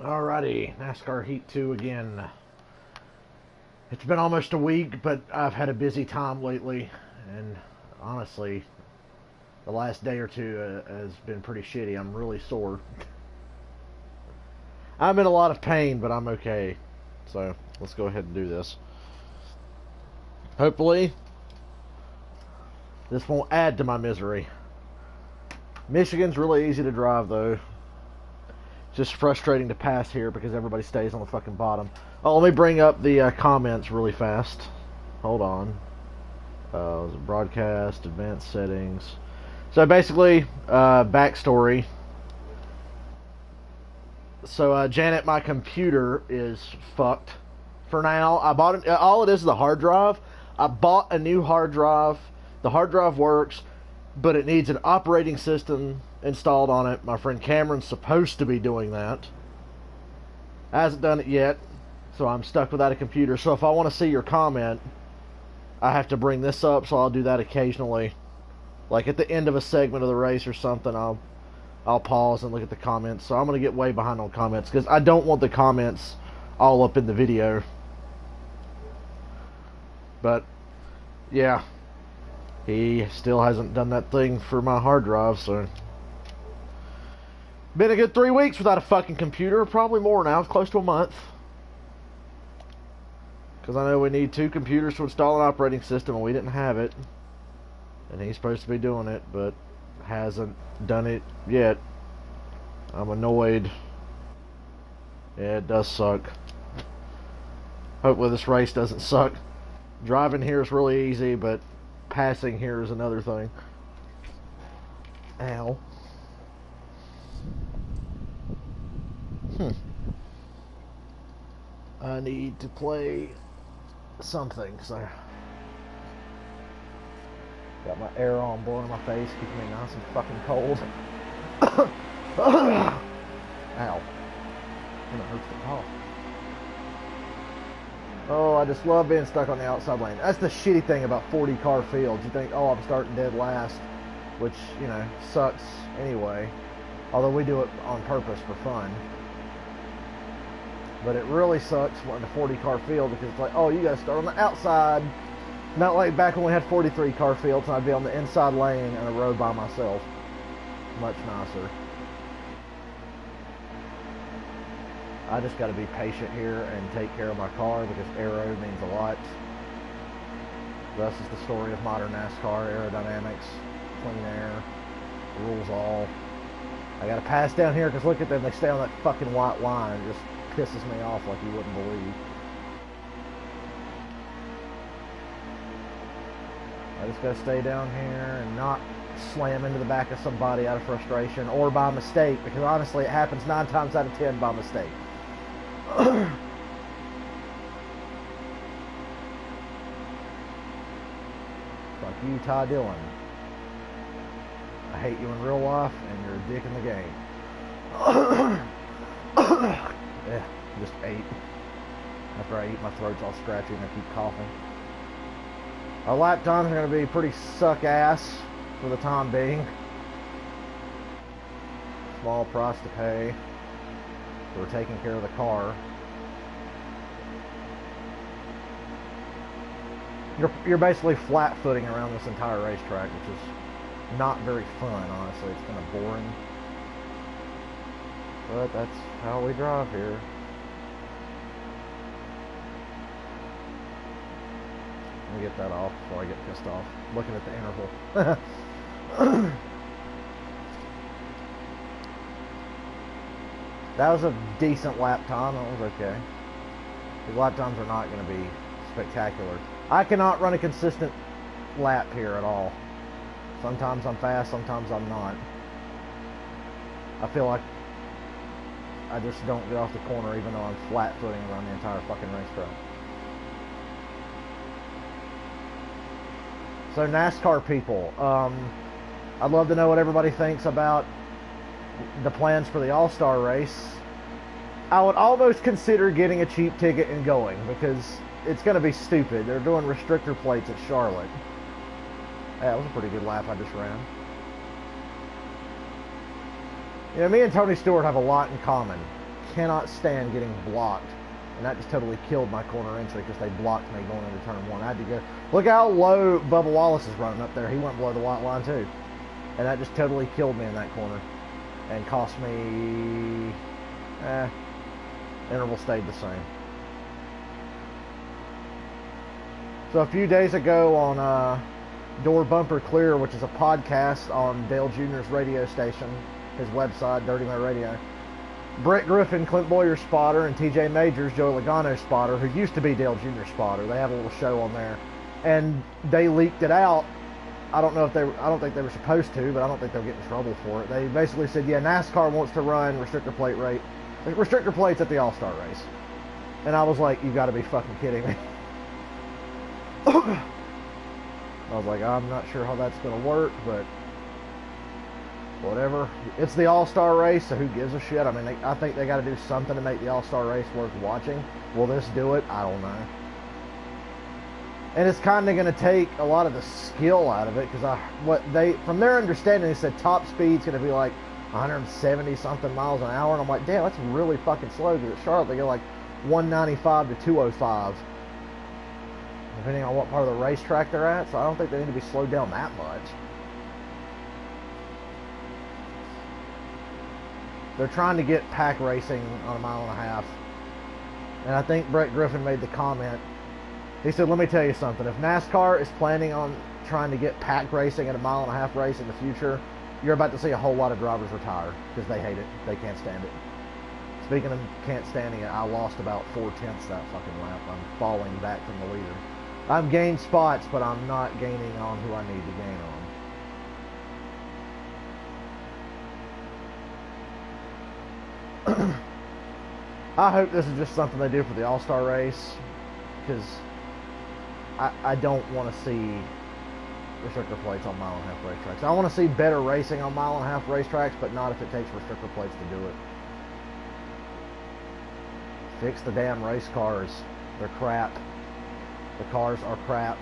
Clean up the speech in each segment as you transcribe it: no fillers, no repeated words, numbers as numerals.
Alrighty, NASCAR Heat 2 again. It's been almost a week, but I've had a busy time lately, and honestly, the last day or two has been pretty shitty. I'm really sore. I'm in a lot of pain, but I'm okay. So, let's go ahead and do this. Hopefully, this won't add to my misery. Michigan's really easy to drive, though. Just frustrating to pass here because everybody stays on the fucking bottom. Oh, let me bring up the comments really fast. Hold on. Broadcast, advanced settings. So basically, backstory. So Janet, my computer is fucked for now. I bought it. All it is a hard drive. I bought a new hard drive. The hard drive works, but it needs an operating system installed on it. My friend Cameron's supposed to be doing that. Hasn't done it yet, so I'm stuck without a computer. So if I want to see your comment, I have to bring this up, so I'll do that occasionally. Like at the end of a segment of the race or something, I'll pause and look at the comments. So I'm going to get way behind on comments because I don't want the comments all up in the video. But yeah, he still hasn't done that thing for my hard drive, so been a good 3 weeks without a fucking computer. Probably more now, close to a month. Because I know we need 2 computers to install an operating system, and we didn't have it. And he's supposed to be doing it, but hasn't done it yet. I'm annoyed. Yeah, it does suck. Hopefully this race doesn't suck. Driving here is really easy, but passing here is another thing. Ow. I need to play something, so got my air on, blowing in my face, keeping me nice and fucking cold. Ow. And it hurts to cough. Oh, I just love being stuck on the outside lane. That's the shitty thing about 40 car fields. You think, oh, I'm starting dead last, which, you know, sucks anyway. Although we do it on purpose for fun. But it really sucks in a 40 car field because it's like, oh, you gotta start on the outside. Not like back when we had 43 car fields and I'd be on the inside lane in a row by myself. Much nicer. I just gotta be patient here and take care of my car because aero means a lot. Thus is the story of modern NASCAR: aerodynamics, clean air, rules all. I gotta pass down here because look at them, they stay on that fucking white line. It just pisses me off like you wouldn't believe. I just gotta stay down here and not slam into the back of somebody out of frustration or by mistake, because honestly it happens 9 times out of 10 by mistake. Fuck you, Ty Dillon. I hate you in real life and you're a dick in the game. Yeah, just ate. After I eat, my throat's all scratchy and I keep coughing. Our lap times are going to be pretty suck ass for the time being. Small price to pay for taking care of the car. You're basically flat footing around this entire racetrack, which is not very fun, honestly. It's kind of boring. But that's how we drive here. Let me get that off before I get pissed off. Looking at the interval. That was a decent lap time. That was okay. These lap times are not going to be spectacular. I cannot run a consistent lap here at all. Sometimes I'm fast, sometimes I'm not. I feel like I just don't get off the corner even though I'm flat footing around the entire fucking racetrack. So NASCAR people, I'd love to know what everybody thinks about the plans for the All-Star race. I would almost consider getting a cheap ticket and going because it's going to be stupid. They're doing restrictor plates at Charlotte. Yeah, that was a pretty good lap I just ran. You know, me and Tony Stewart have a lot in common. cannot stand getting blocked. And that just totally killed my corner entry because they blocked me going into turn one. I had to go. Look how low Bubba Wallace is running up there. He went below the white line too. And that just totally killed me in that corner. And cost me... interval stayed the same. So a few days ago on Door Bumper Clear, which is a podcast on Dale Jr.'s radio station, his website, Dirty Mo Radio, Brett Griffin, Clint Boyer's spotter, and TJ Majors, Joey Logano's spotter, who used to be Dale Jr.'s spotter. They have a little show on there. And they leaked it out. I don't think they were supposed to, but I don't think they'll get in trouble for it. They basically said, yeah, NASCAR wants to run restrictor plates at the All-Star race. And I was like, you gotta be fucking kidding me. I was like, I'm not sure how that's gonna work, but whatever. It's the All-Star race, so who gives a shit? I mean, I think they gotta do something to make the All-Star race worth watching. Will this do it? I don't know. And it's kind of going to take a lot of the skill out of it, because from their understanding, they said top speed's going to be like 170 something miles an hour, and I'm like, damn, that's really fucking slow. Because at Charlotte they go like 195 to 205, depending on what part of the racetrack they're at. So I don't think they need to be slowed down that much. They're trying to get pack racing on a mile and a half, and I think Brett Griffin made the comment. He said, let me tell you something. If NASCAR is planning on trying to get pack racing at a mile and a half race in the future, you're about to see a whole lot of drivers retire because they hate it. They can't stand it. Speaking of can't standing it, I lost about 4/10 that fucking lap. I'm falling back from the leader. I've gained spots, but I'm not gaining on who I need to gain on. I hope this is just something they do for the All-Star race, because I don't want to see restrictor plates on mile and a half racetracks. I want to see better racing on mile and a half racetracks, but not if it takes restrictor plates to do it. Fix the damn race cars. They're crap. The cars are crap.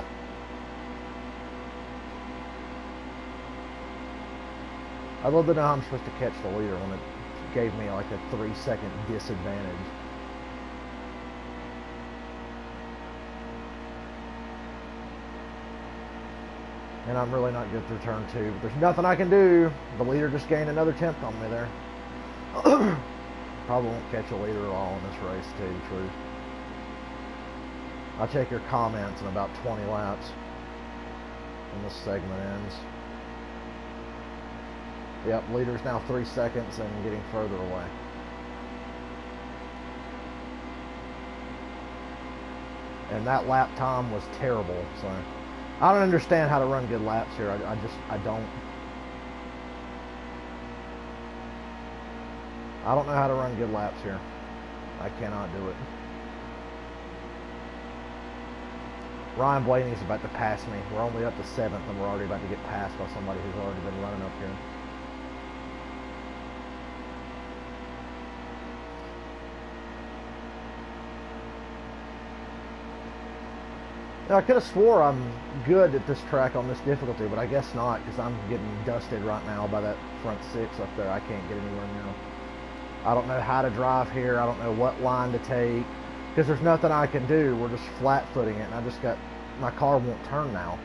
I'd love to know how I'm supposed to catch the leader when it gave me like a 3-second disadvantage. And I'm really not good through turn 2. But there's nothing I can do. The leader just gained another 10th on me there. Probably won't catch a leader at all in this race, to tell you the truth. I'll check your comments in about 20 laps when this segment ends. Yep, leader's now 3 seconds and getting further away. And that lap time was terrible, so I don't understand how to run good laps here. I don't. I don't know how to run good laps here. I cannot do it. Ryan Blaney's about to pass me. We're only up to 7th, and we're already about to get passed by somebody who's already been running up here. I could have swore I'm good at this track on this difficulty, but I guess not, because I'm getting dusted right now by that front 6 up there. I can't get anywhere near them. I don't know how to drive here. I don't know what line to take, because there's nothing I can do. We're just flat-footing it, and I just got... My car won't turn now.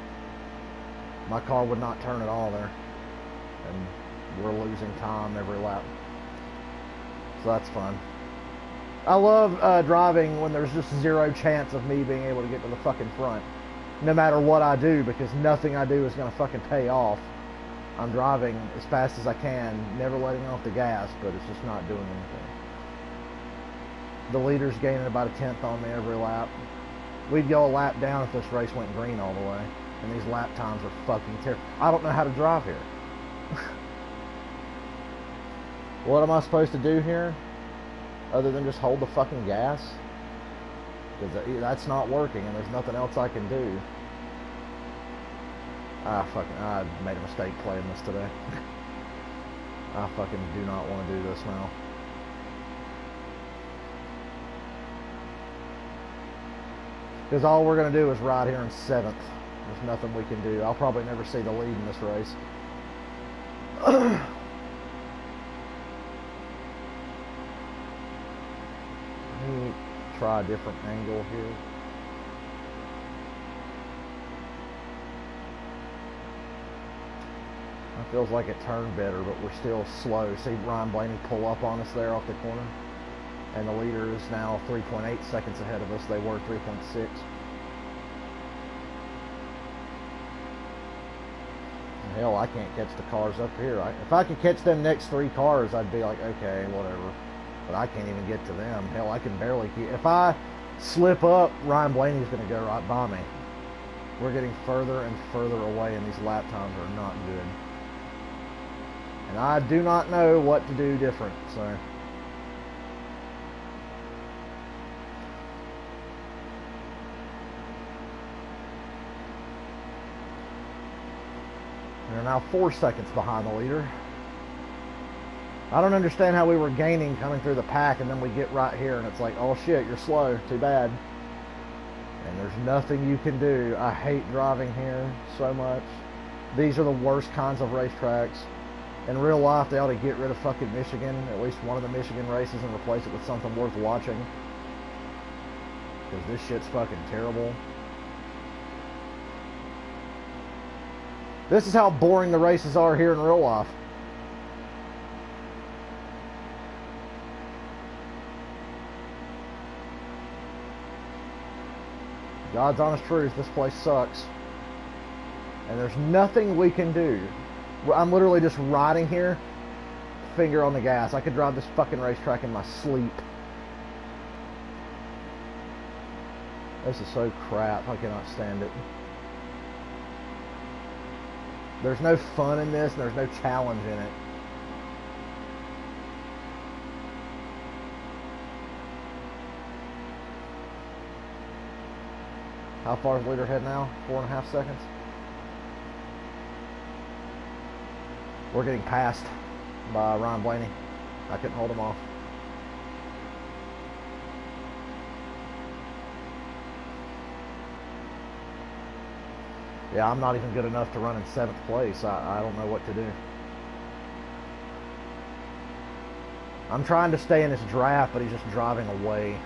My car would not turn at all there. And we're losing time every lap. So that's fun. I love driving when there's just zero chance of me being able to get to the fucking front, no matter what I do, because nothing I do is going to fucking pay off. I'm driving as fast as I can, never letting off the gas, but it's just not doing anything. The leader's gaining about a 10th on me every lap. We'd go a lap down if this race went green all the way, and these lap times are fucking terrible. I don't know how to drive here. What am I supposed to do here? Other than just hold the fucking gas? Because that's not working, and there's nothing else I can do. I made a mistake playing this today. I fucking do not want to do this now. Because all we're going to do is ride here in 7th. There's nothing we can do. I'll probably never see the lead in this race. Let me try a different angle here. It feels like it turned better, but we're still slow. See Ryan Blaney pull up on us there off the corner? And the leader is now 3.8 seconds ahead of us. They were 3.6. Hell, I can't catch the cars up here. If I could catch them next 3 cars, I'd be like, okay, whatever. But I can't even get to them. Hell, I can barely keep... If I slip up, Ryan Blaney's going to go right by me. We're getting further and further away, and these lap times are not good. And I do not know what to do different, so... We're now 4 seconds behind the leader. I don't understand how we were gaining coming through the pack, and then we get right here, and it's like, oh shit, you're slow. Too bad. And there's nothing you can do. I hate driving here so much. These are the worst kinds of racetracks. In real life, they ought to get rid of fucking Michigan, at least one of the Michigan races, and replace it with something worth watching. Because this shit's fucking terrible. This is how boring the races are here in real life. God's honest truth, this place sucks. And there's nothing we can do. I'm literally just riding here, finger on the gas. I could drive this fucking racetrack in my sleep. This is so crap. I cannot stand it. There's no fun in this, and there's no challenge in it. How far is the leader ahead now? 4.5 seconds. We're getting passed by Ryan Blaney. I couldn't hold him off. Yeah, I'm not even good enough to run in 7th place. I don't know what to do. I'm trying to stay in this draft, but he's just driving away.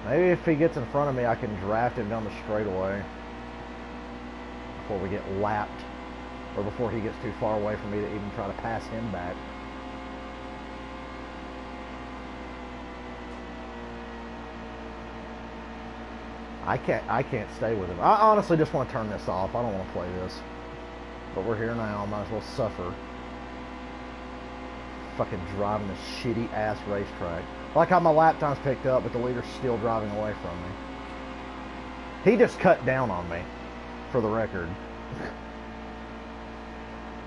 Maybe if he gets in front of me, I can draft him down the straightaway before we get lapped. Or before he gets too far away from me to even try to pass him back. I can't stay with him. I honestly just want to turn this off. I don't want to play this. But we're here now. I might as well suffer. Fucking driving this shitty ass racetrack. I like how my lap time's picked up, but the leader's still driving away from me. He just cut down on me, for the record.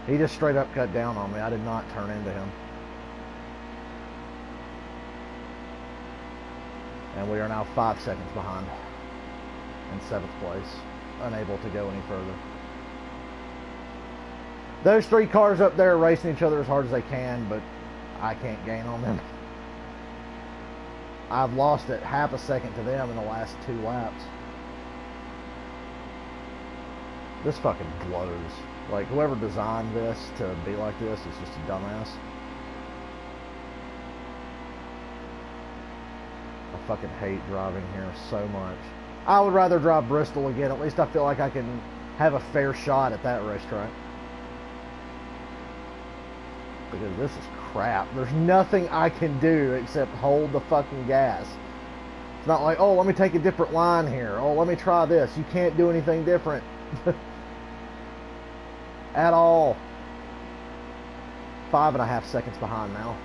He just straight up cut down on me. I did not turn into him. And we are now 5 seconds behind. In 7th place. Unable to go any further. Those 3 cars up there are racing each other as hard as they can, but I can't gain on them. I've lost it half a second to them in the last 2 laps. This fucking blows. Like, whoever designed this to be like this is just a dumbass. I fucking hate driving here so much. I would rather drive Bristol again. At least I feel like I can have a fair shot at that racetrack. Because this is crap. There's nothing I can do except hold the fucking gas. It's not like, oh, let me take a different line here. Oh, let me try this. You can't do anything different. At all. 5.5 seconds behind now.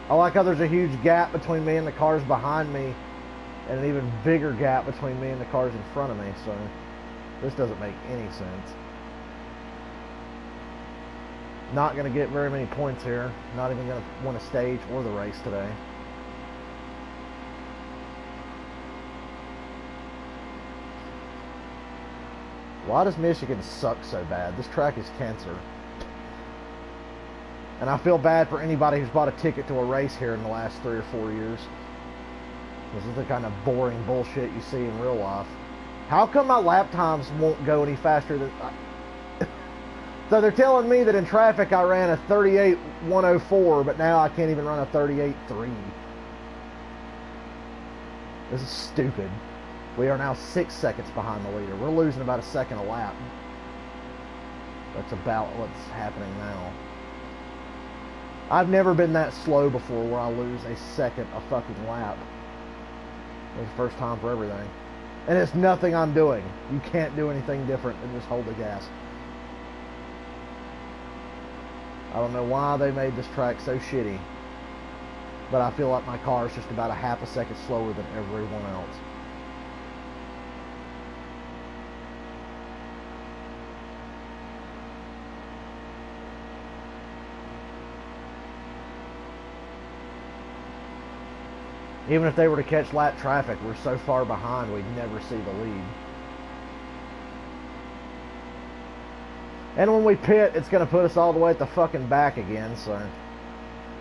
I like how there's a huge gap between me and the cars behind me, and an even bigger gap between me and the cars in front of me, so this doesn't make any sense. Not going to get very many points here. Not even going to win a stage or the race today. Why does Michigan suck so bad? This track is cancer. And I feel bad for anybody who's bought a ticket to a race here in the last 3 or 4 years. This is the kind of boring bullshit you see in real life. How come my lap times won't go any faster than... So they're telling me that in traffic I ran a 38.104, but now I can't even run a 38.3. This is stupid. We are now 6 seconds behind the leader. We're losing about a second a lap. That's about what's happening now. I've never been that slow before where I lose a second a fucking lap. It's the first time for everything. And it's nothing I'm doing. You can't do anything different than just hold the gas. I don't know why they made this track so shitty, but I feel like my car is just about a half a second slower than everyone else. Even if they were to catch lap traffic, we're so far behind we'd never see the lead. And when we pit, it's going to put us all the way at the fucking back again, so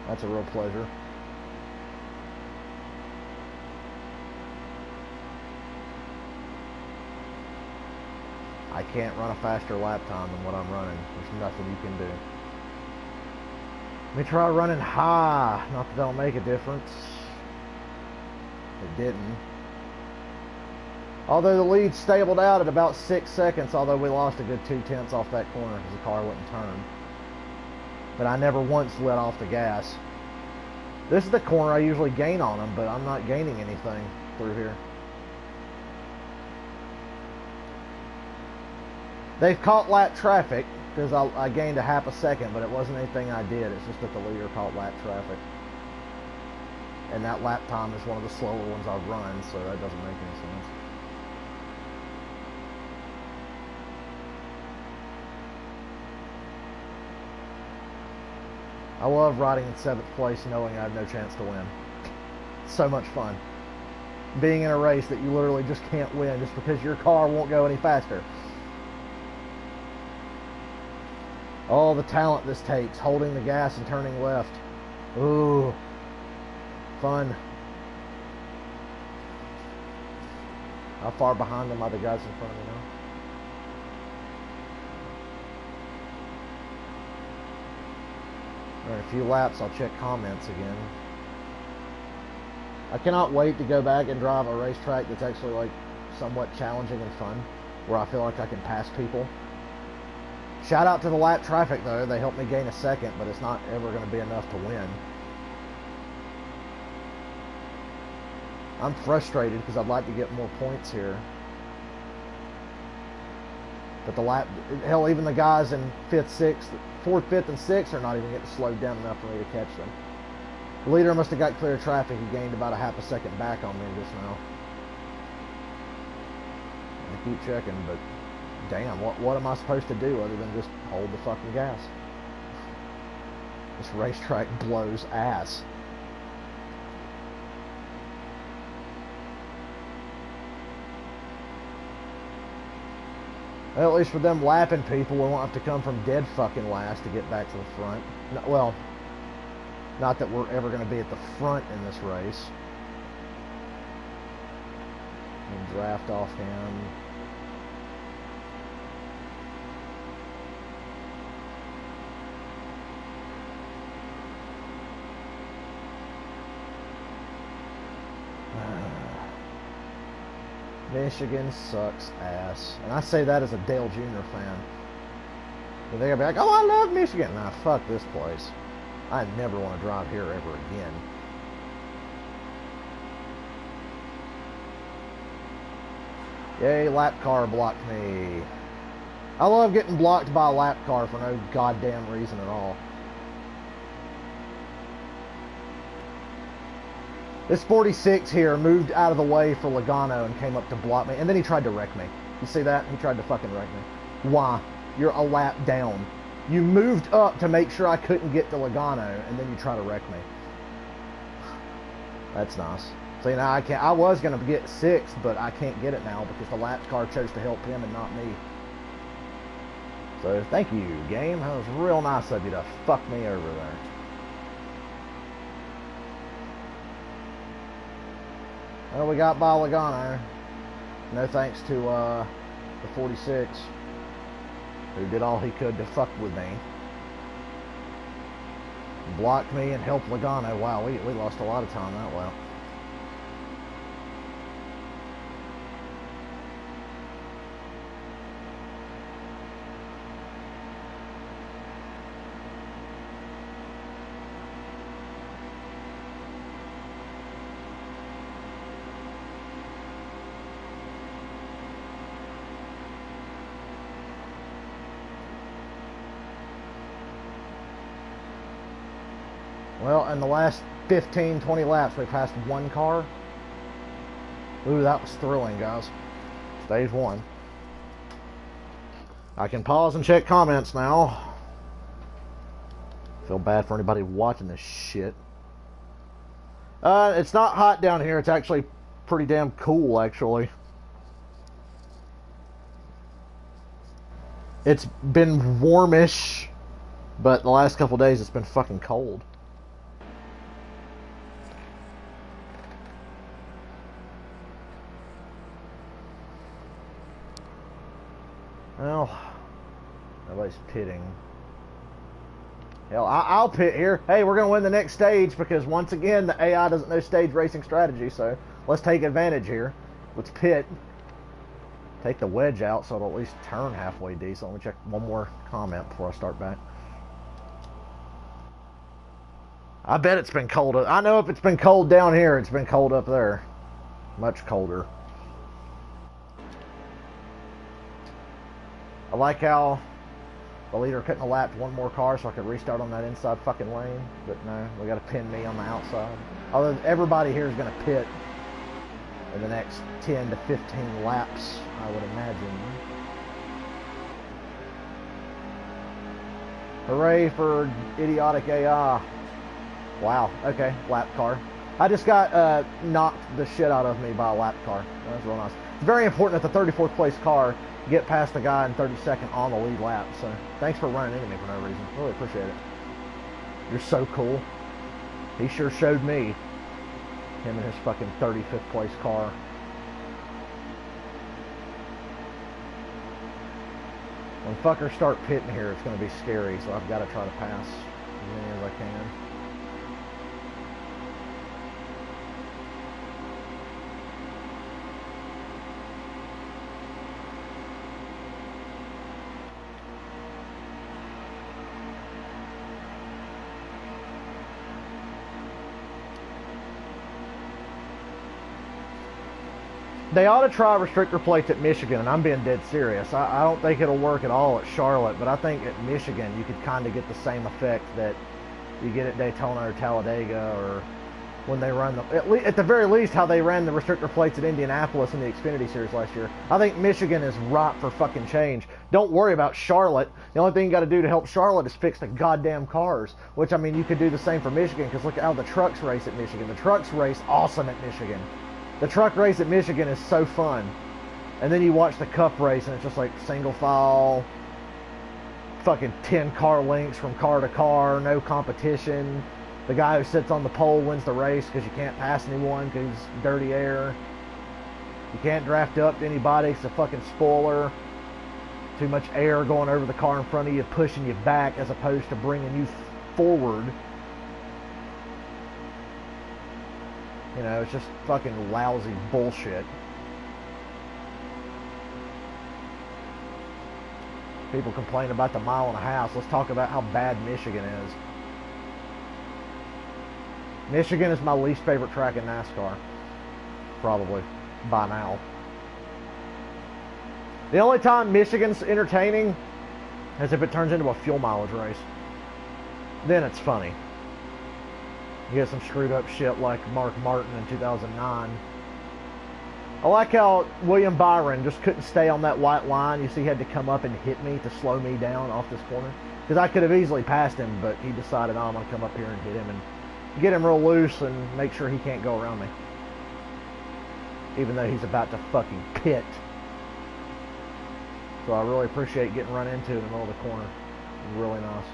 that's a real pleasure. I can't run a faster lap time than what I'm running. There's nothing you can do. Let me try running high. Not that that'll make a difference. It didn't. Although the lead stabled out at about 6 seconds, although we lost a good 2/10 off that corner because the car wouldn't turn. But I never once let off the gas. This is the corner I usually gain on them, but I'm not gaining anything through here. They've caught lap traffic because I gained a half a second, but it wasn't anything I did. It's just that the leader caught lap traffic. And that lap time is one of the slower ones I've run, so that doesn't make any sense. I love riding in 7th place knowing I have no chance to win. So much fun. Being in a race that you literally just can't win just because your car won't go any faster. All the talent this takes, holding the gas and turning left. Ooh. Fun. How far behind them are the guys in front of me now? In a few laps, I'll check comments again. I cannot wait to go back and drive a racetrack that's actually like somewhat challenging and fun, where I feel like I can pass people. Shout out to the lap traffic though, they helped me gain a second, but it's not ever going to be enough to win. I'm frustrated because I'd like to get more points here. But the lap, hell, even the guys in 5th, 6th, 4th, 5th, and 6th are not even getting slowed down enough for me to catch them. The leader must have got clear of traffic. He gained about a half a second back on me just now. I keep checking, but damn, what am I supposed to do other than just hold the fucking gas? This racetrack blows ass. Well, at least for them lapping people, we won't have to come from dead fucking last to get back to the front. No, well, not that we're ever going to be at the front in this race. And draft off him. Michigan sucks ass. And I say that as a Dale Jr. fan. But they're gonna be like, oh, I love Michigan. Nah, fuck this place. I never want to drive here ever again. Yay, lap car blocked me. I love getting blocked by a lap car for no goddamn reason at all. This 46 here moved out of the way for Logano and came up to block me. And then he tried to wreck me. You see that? He tried to fucking wreck me. Why? You're a lap down. You moved up to make sure I couldn't get to Logano, and then you try to wreck me. That's nice. See, now I can't. I was going to get 6th, but I can't get it now because the lap car chose to help him and not me. So thank you, game. That was real nice of you to fuck me over there. Well, we got by Logano. No thanks to the 46, who did all he could to fuck with me. Blocked me and helped Logano. Wow, we lost a lot of time that way. Well, in the last 15, 20 laps, we passed one car. Ooh, that was thrilling, guys. Stage 1. I can pause and check comments now. Feel bad for anybody watching this shit. It's not hot down here. It's actually pretty damn cool, actually. It's been warmish, but the last couple days it's been fucking cold. Well, nobody's pitting. Hell, I'll pit here. Hey, we're going to win the next stage because, once again, the AI doesn't know stage racing strategy, so let's take advantage here. Let's pit. Take the wedge out so it'll at least turn halfway decent. Let me check one more comment before I start back. I bet it's been cold. I know if it's been cold down here, it's been cold up there. Much colder. I like how the leader couldn't have lapped one more car so I could restart on that inside fucking lane. But no, we got to pin me on the outside. Although everybody here is going to pit in the next 10 to 15 laps, I would imagine. Hooray for idiotic AI. Wow, okay, lap car. I just got knocked the shit out of me by a lap car. That was real nice. It's very important that the 34th place car get past the guy in 32nd on the lead lap. So thanks for running into me for no reason. Really appreciate it. You're so cool. He sure showed me. Him and his fucking 35th place car. When fuckers start pitting here, it's going to be scary. So I've got to try to pass as many as I can. They ought to try restrictor plates at Michigan, and I'm being dead serious. I don't think it'll work at all at Charlotte, but I think at Michigan you could kind of get the same effect that you get at Daytona or Talladega, or when they run the, at the very least, how they ran the restrictor plates at Indianapolis in the Xfinity Series last year. I think Michigan is ripe for fucking change. Don't worry about Charlotte. The only thing you got to do to help Charlotte is fix the goddamn cars, which, I mean, you could do the same for Michigan, because look at how the trucks race at Michigan. The trucks race awesome at Michigan. The truck race at Michigan is so fun. And then you watch the Cup race and it's just like single file, fucking 10 car lengths from car to car, no competition. The guy who sits on the pole wins the race because you can't pass anyone because it's dirty air. You can't draft up to anybody, it's a fucking spoiler. Too much air going over the car in front of you, pushing you back as opposed to bringing you forward. You know, it's just fucking lousy bullshit. People complain about the mile and a half. Let's talk about how bad Michigan is. Michigan is my least favorite track in NASCAR. Probably. By now. The only time Michigan's entertaining is if it turns into a fuel mileage race. Then it's funny. You get some screwed up shit like Mark Martin in 2009. I like how William Byron just couldn't stay on that white line. You see, he had to come up and hit me to slow me down off this corner. Because I could have easily passed him, but he decided, oh, I'm going to come up here and hit him and get him real loose and make sure he can't go around me. Even though he's about to fucking pit. So I really appreciate getting run into in the middle of the corner. Really nice.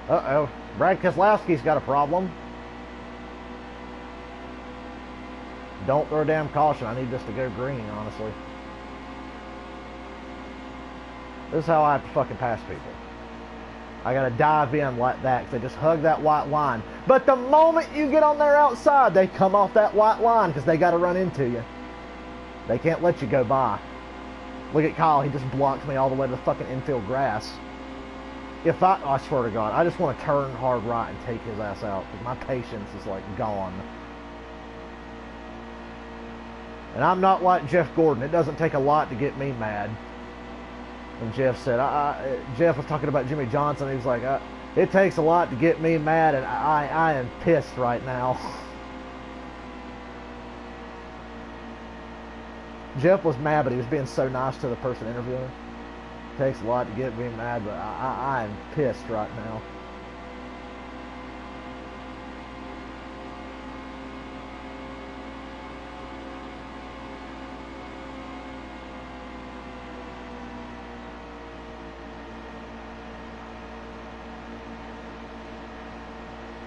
Uh-oh. Brad Keselowski's got a problem. Don't throw a damn caution. I need this to go green, honestly. This is how I have to fucking pass people. I gotta dive in like that, because they just hug that white line. But the moment you get on their outside, they come off that white line, because they gotta run into you. They can't let you go by. Look at Kyle, he just blocks me all the way to the fucking infield grass. If I swear to God, I just want to turn hard right and take his ass out, because my patience is like gone. And I'm not like Jeff Gordon. It doesn't take a lot to get me mad. And Jeff said, Jeff was talking about Jimmy Johnson. He was like, it takes a lot to get me mad, and I am pissed right now. Jeff was mad, but he was being so nice to the person interviewing him. It takes a lot to get me mad, but I am pissed right now.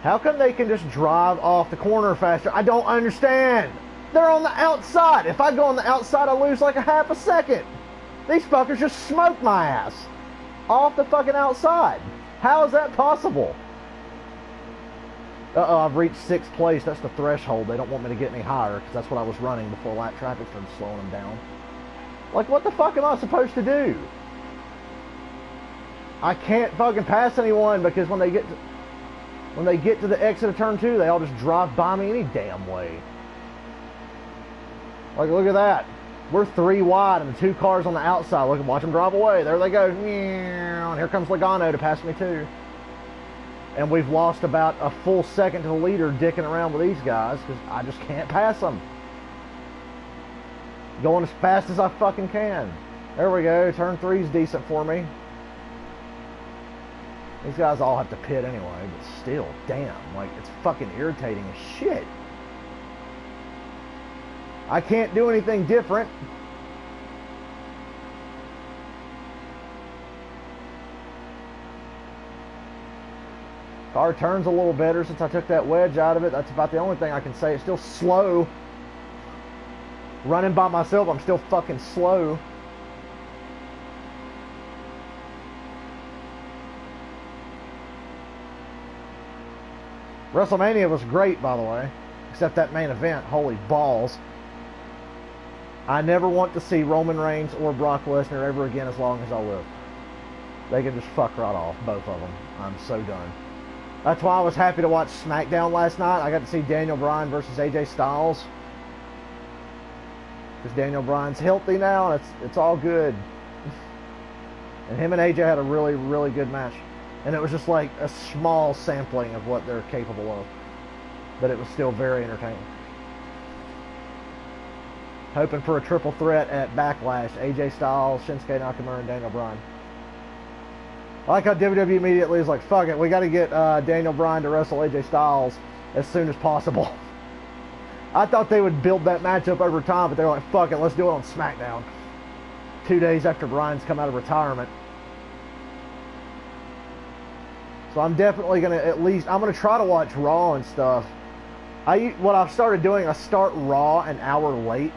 How come they can just drive off the corner faster? I don't understand. They're on the outside. If I go on the outside, I lose like a half a second. These fuckers just smoked my ass off the fucking outside. How is that possible? Uh-oh, I've reached 6th place. That's the threshold. They don't want me to get any higher, because that's what I was running before lap traffic started slowing them down. Like, what the fuck am I supposed to do? I can't fucking pass anyone, because when they get to the exit of turn 2, they all just drive by me any damn way. Like, look at that. We're 3 wide and the 2 cars on the outside. Look, watch them drive away. There they go. And here comes Logano to pass me too. And we've lost about a full second to the leader dicking around with these guys, because I just can't pass them. Going as fast as I fucking can. There we go. Turn 3's decent for me. These guys all have to pit anyway, but still, damn, like, it's fucking irritating as shit. I can't do anything different. Car turns a little better since I took that wedge out of it. That's about the only thing I can say. It's still slow. Running by myself, I'm still fucking slow. WrestleMania was great, by the way, except that main event. Holy balls. I never want to see Roman Reigns or Brock Lesnar ever again as long as I live. They can just fuck right off, both of them. I'm so done. That's why I was happy to watch SmackDown last night. I got to see Daniel Bryan versus AJ Styles. Because Daniel Bryan's healthy now, and it's all good. And him and AJ had a really, really good match. And it was just like a small sampling of what they're capable of. But it was still very entertaining. Hoping for a triple threat at Backlash. AJ Styles, Shinsuke Nakamura, and Daniel Bryan. I like how WWE immediately is like, fuck it, we got to get Daniel Bryan to wrestle AJ Styles as soon as possible. I thought they would build that match up over time, but they're like, fuck it, let's do it on SmackDown. 2 days after Bryan's come out of retirement. So I'm definitely going to I'm going to try to watch Raw and stuff. What I've started doing, I start Raw an hour late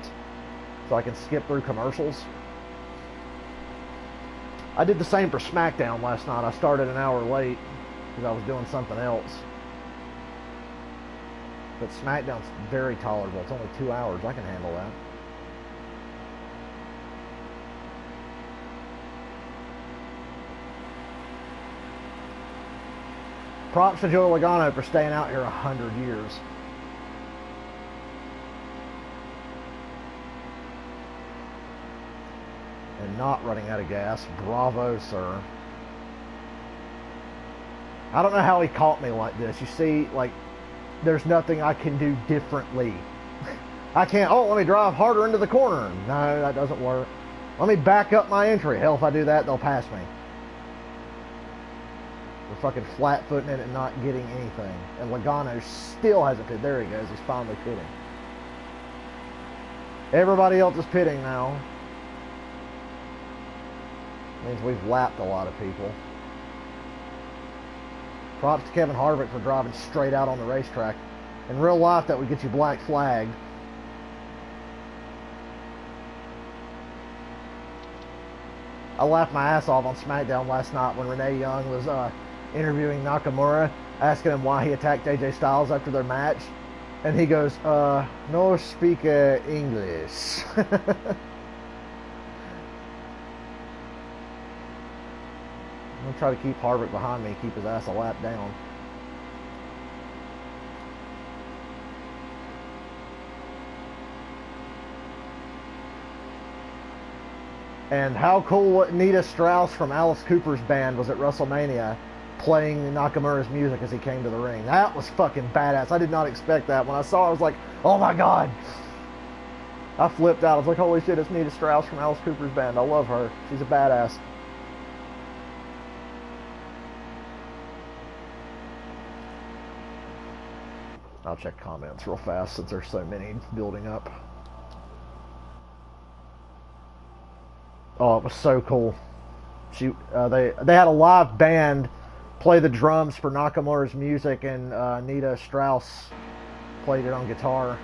so I can skip through commercials. I did the same for SmackDown last night. I started an hour late because I was doing something else. But SmackDown's very tolerable. It's only 2 hours. I can handle that. Props to Joe Logano for staying out here 100 years. And not running out of gas. Bravo, sir. I don't know how he caught me like this. You see, like, there's nothing I can do differently. I can't, let me drive harder into the corner. No, that doesn't work. Let me back up my entry. Hell, if I do that, they'll pass me. We're fucking flat-footing it and not getting anything. And Logano still hasn't pitted. There he goes. He's finally pitting. Everybody else is pitting now. Means we've lapped a lot of people. Props to Kevin Harvick for driving straight out on the racetrack. In real life, that would get you black flagged. I laughed my ass off on SmackDown last night when Renee Young was interviewing Nakamura, asking him why he attacked AJ Styles after their match. And he goes, no speak English. I'm going to try to keep Harvick behind me, keep his ass a lap down. And how cool Nita Strauss from Alice Cooper's band was at WrestleMania playing Nakamura's music as he came to the ring. That was fucking badass. I did not expect that. When I saw it, I was like, oh my god. I flipped out. I was like, holy shit, it's Nita Strauss from Alice Cooper's band. I love her. She's a badass. I'll check comments real fast since there's so many building up. Oh, it was so cool. They had a live band play the drums for Nakamura's music, and Nita Strauss played it on guitar.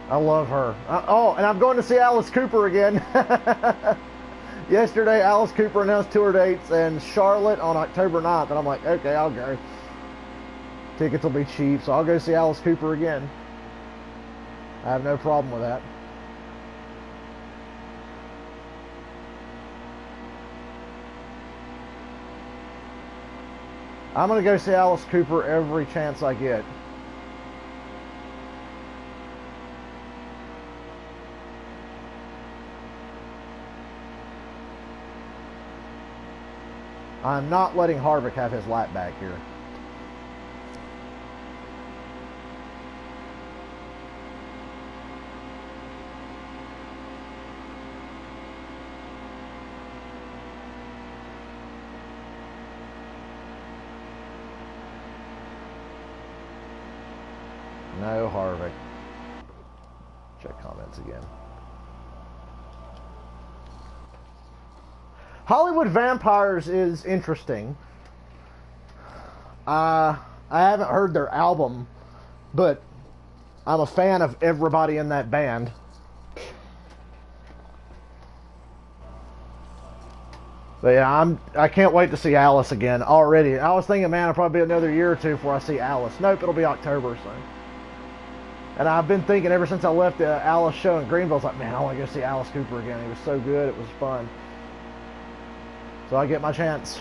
I love her. Oh, and I'm going to see Alice Cooper again. Yesterday, Alice Cooper announced tour dates in Charlotte on October 9th, and I'm like, okay, I'll go. Tickets will be cheap, so I'll go see Alice Cooper again. I have no problem with that. I'm going to go see Alice Cooper every chance I get. I'm not letting Harvick have his lap back here. No Harvick. Check comments again. Hollywood Vampires is interesting. I haven't heard their album, but I'm a fan of everybody in that band. But yeah, I can't wait to see Alice again already. I was thinking, man, it'll probably be another year or two before I see Alice. Nope, it'll be October soon. And I've been thinking ever since I left the Alice show in Greenville, I was like, man, I want to go see Alice Cooper again. He was so good. It was fun. So I get my chance.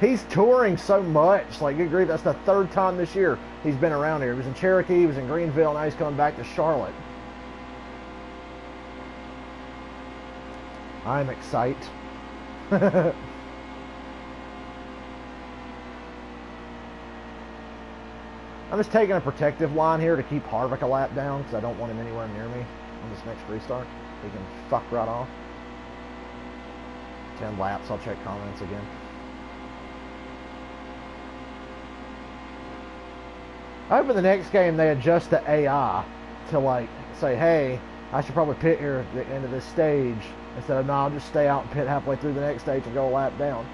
He's touring so much. Like, good grief, that's the third time this year he's been around here. He was in Cherokee, he was in Greenville, now he's coming back to Charlotte. I'm excited. I'm just taking a protective line here to keep Harvick a lap down because I don't want him anywhere near me on this next restart. He can fuck right off. 10 laps, I'll check comments again. I hope in the next game they adjust the AI to like say, hey, I should probably pit here at the end of this stage instead of, no, I'll just stay out and pit halfway through the next stage and go a lap down.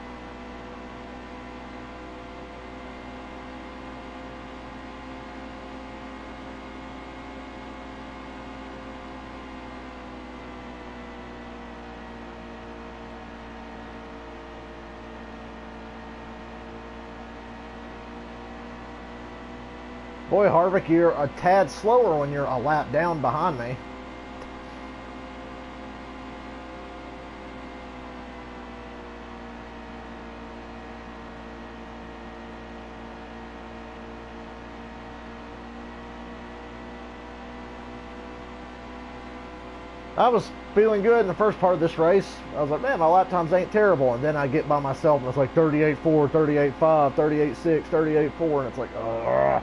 Boy, Harvick, you're a tad slower when you're a lap down behind me. I was feeling good in the first part of this race. I was like, man, my lap times ain't terrible. And then I get by myself and it's like 38.4, 38.5, 38.6, 38.4, and it's like, ugh.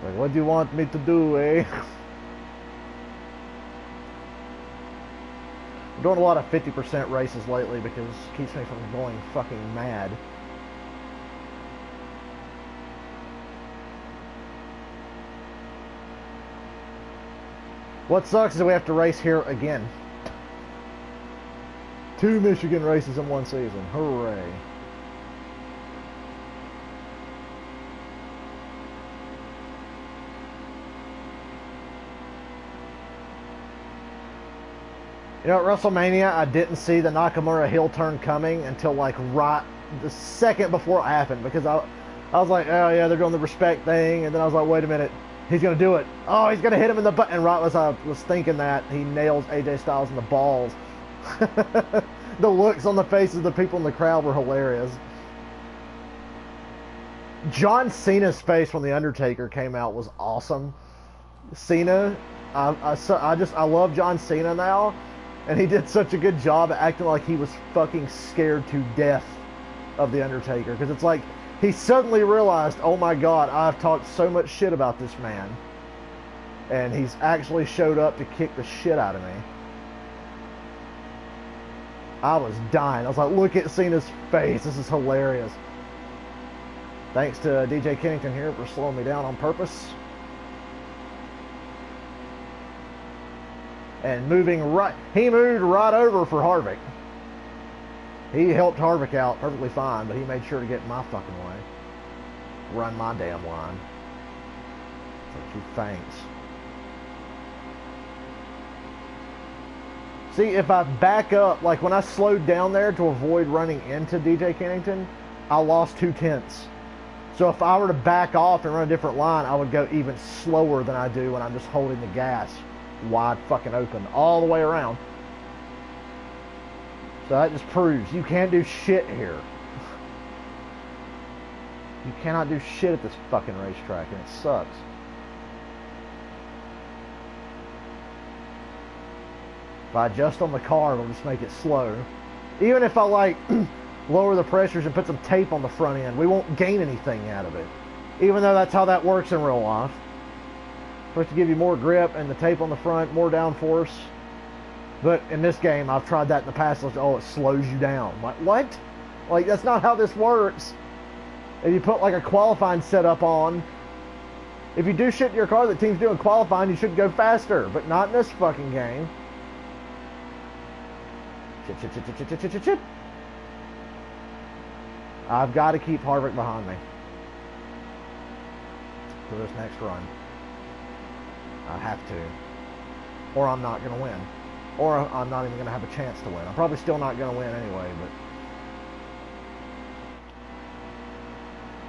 Like, what do you want me to do, eh? I'm doing a lot of 50% races lately because it keeps me from going fucking mad. What sucks is we have to race here again. 2 Michigan races in one season. Hooray. You know, at WrestleMania, I didn't see the Nakamura heel turn coming until like right the second before it happened, because I was like, oh yeah, they're doing the respect thing, and then I was like, wait a minute, he's gonna do it. Oh, he's gonna hit him in the butt. And right as I was thinking that, he nails AJ Styles in the balls. The looks on the faces of the people in the crowd were hilarious. John Cena's face when The Undertaker came out was awesome. Cena, I love John Cena now, and he did such a good job at acting like he was fucking scared to death of The Undertaker, because it's like he suddenly realized, oh my god, I've talked so much shit about this man, and he's actually showed up to kick the shit out of me. I was dying. I was like, look at Cena's face, this is hilarious. Thanks to DJ Kennington here for slowing me down on purpose. And moving right, he moved right over for Harvick. He helped Harvick out perfectly fine, but he made sure to get in my fucking way. Run my damn line. Thank you, thanks. See, if I back up, like when I slowed down there to avoid running into DJ Kennington, I lost 2/10. So if I were to back off and run a different line, I would go even slower than I do when I'm just holding the gas wide fucking open all the way around. So that just proves you can't do shit here. You cannot do shit at this fucking racetrack, and it sucks. If I adjust on the car, it'll just make it slow. Even if I like lower the pressures and put some tape on the front end, we won't gain anything out of it. Even though that's how that works in real life. Supposed to give you more grip, and the tape on the front, more downforce. But in this game, I've tried that in the past. Oh, it slows you down. I'm like, what? Like, that's not how this works. If you put like a qualifying setup on, if you do shit in your car that team's doing qualifying, you should go faster. But not in this fucking game. Shit. I've got to keep Harvick behind me for this next run. I have to. Or I'm not going to win. Or I'm not even going to have a chance to win. I'm probably still not going to win anyway, but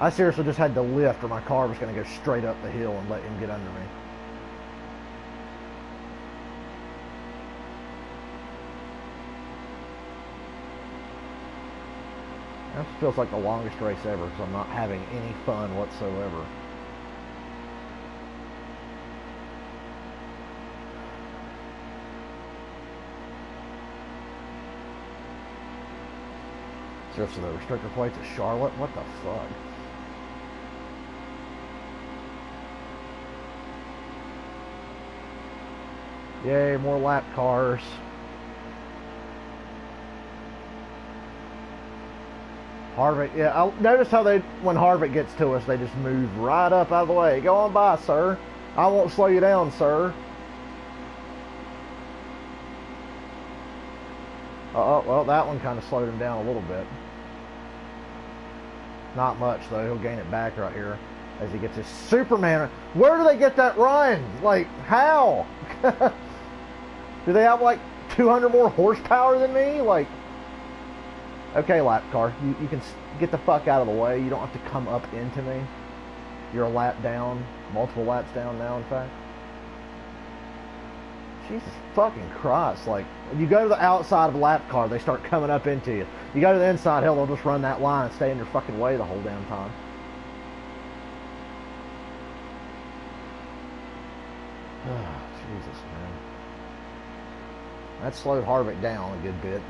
I seriously just had to lift or my car was going to go straight up the hill and let him get under me. That feels like the longest race ever because I'm not having any fun whatsoever. Seriously, the restrictor plates at Charlotte? What the fuck? Yay, more lap cars. Harvick, yeah, I notice how when Harvick gets to us, they just move right up out of the way. Go on by, sir. I won't slow you down, sir. Well, that one kind of slowed him down a little bit. Not much, though. He'll gain it back right here as he gets his Superman. Where do they get that run? Like, how? Do they have, like, 200 more horsepower than me? Like, okay, lap car. You can get the fuck out of the way. You don't have to come up into me. You're a lap down. Multiple laps down now, in fact. Jesus fucking Christ. Like, when you go to the outside of a lap car, they start coming up into you. You go to the inside, hell, they'll just run that line and stay in your fucking way the whole damn time. Jesus, man. That slowed Harvick down a good bit.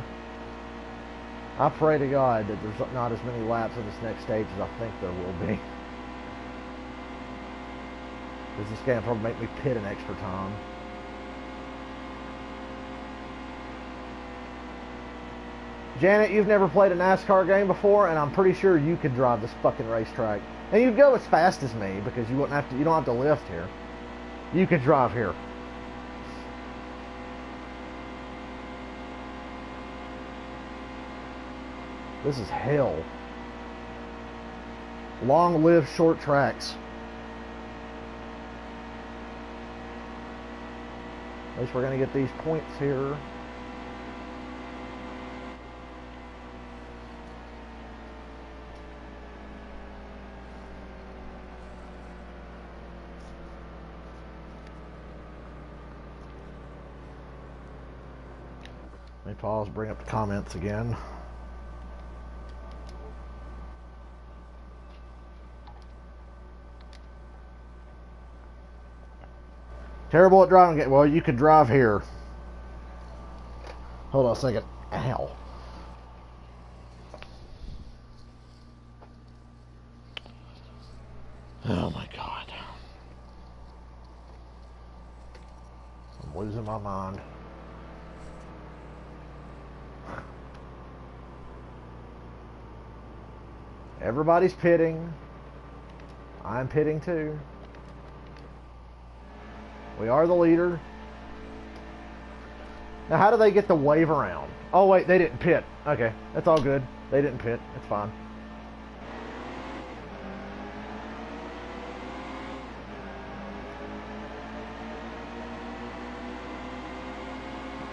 I pray to God that there's not as many laps in this next stage as I think there will be. Because this game will probably make me pit an extra time. Janet, you've never played a NASCAR game before, and I'm pretty sure you could drive this fucking racetrack. And you'd go as fast as me because you don't have to lift here. You could drive here. This is hell. Long live short tracks. At least we're going to get these points here. Let me pause, bring up the comments again. Terrible at driving. Well, you could drive here. Hold on a second. Ow. Oh my God. I'm losing my mind. Everybody's pitting. I'm pitting too. We are the leader. Now, how do they get the wave around? Oh, wait, they didn't pit. Okay, that's all good. They didn't pit. It's fine.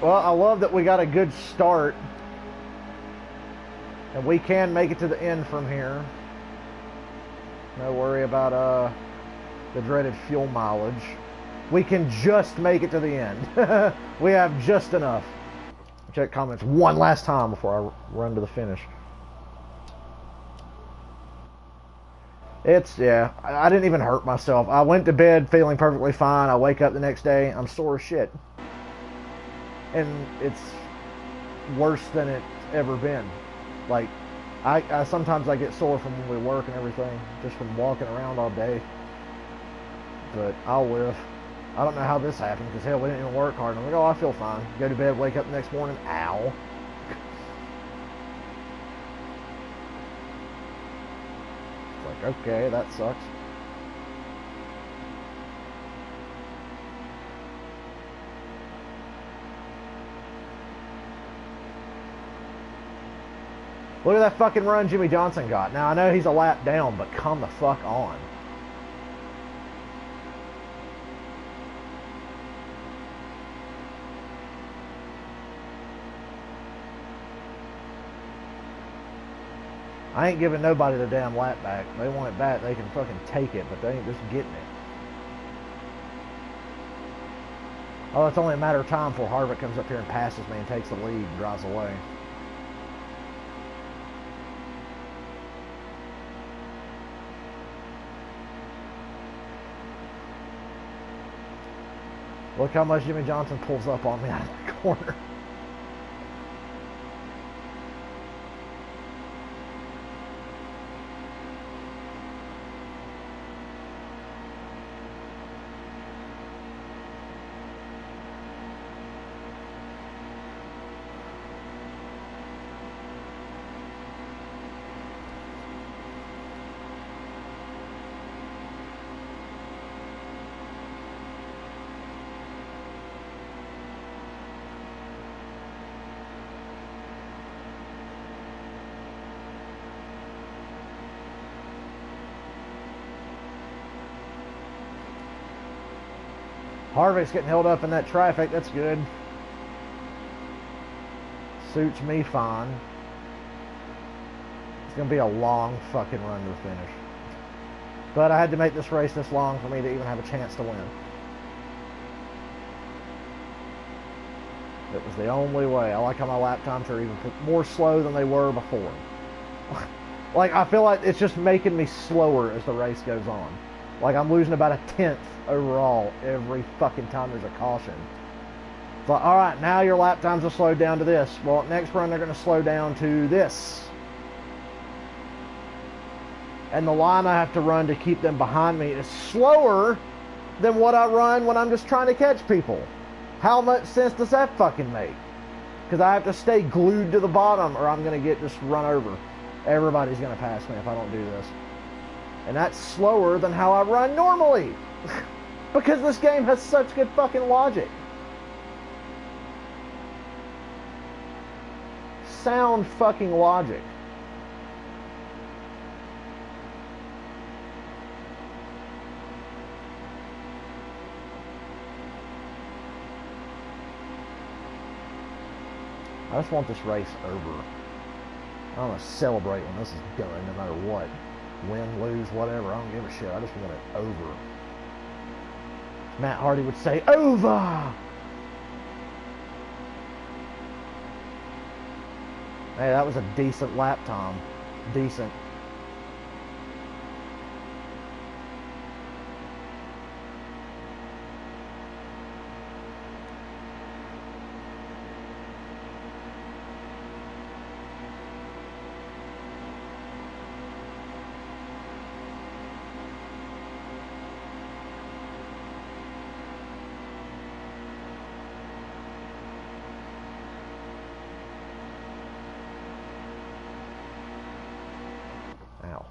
Well, I love that we got a good start. And we can make it to the end from here. No worry about the dreaded fuel mileage. We can just make it to the end. We have just enough. Check comments one last time before I run to the finish. Yeah, I didn't even hurt myself. I went to bed feeling perfectly fine. I wake up the next day, I'm sore as shit. And it's worse than it's ever been. Like, I sometimes I get sore from when we work and everything, just from walking around all day. But I'll live. I don't know how this happened, because hell, we didn't even work hard. I'm like, oh, I feel fine. Go to bed, wake up the next morning, ow. It's like, okay, that sucks. Look at that fucking run Jimmy Johnson got. Now, I know he's a lap down, but come the fuck on. I ain't giving nobody the damn lap back. If they want it back, they can fucking take it, but they ain't just getting it. Oh, it's only a matter of time before Harvick comes up here and passes me and takes the lead and drives away. Look how much Jimmy Johnson pulls up on me out of the corner. Harvick's getting held up in that traffic. That's good. Suits me fine. It's going to be a long fucking run to the finish. But I had to make this race this long for me to even have a chance to win. It was the only way. I like how my lap times are even more slow than they were before. Like, I feel like it's just making me slower as the race goes on. Like, I'm losing about a tenth overall every fucking time there's a caution. It's like, alright, now your lap times will slow down to this. Well, next run they're going to slow down to this. And the line I have to run to keep them behind me is slower than what I run when I'm just trying to catch people. How much sense does that fucking make? Because I have to stay glued to the bottom or I'm going to get just run over. Everybody's going to pass me if I don't do this. And that's slower than how I run normally. Because this game has such good fucking logic. Sound fucking logic. I just want this race over. I want to celebrate when this is done, no matter what. Win, lose, whatever. I don't give a shit. I just want it over. Matt Hardy would say, over! Hey, that was a decent lap time. Decent. Ow.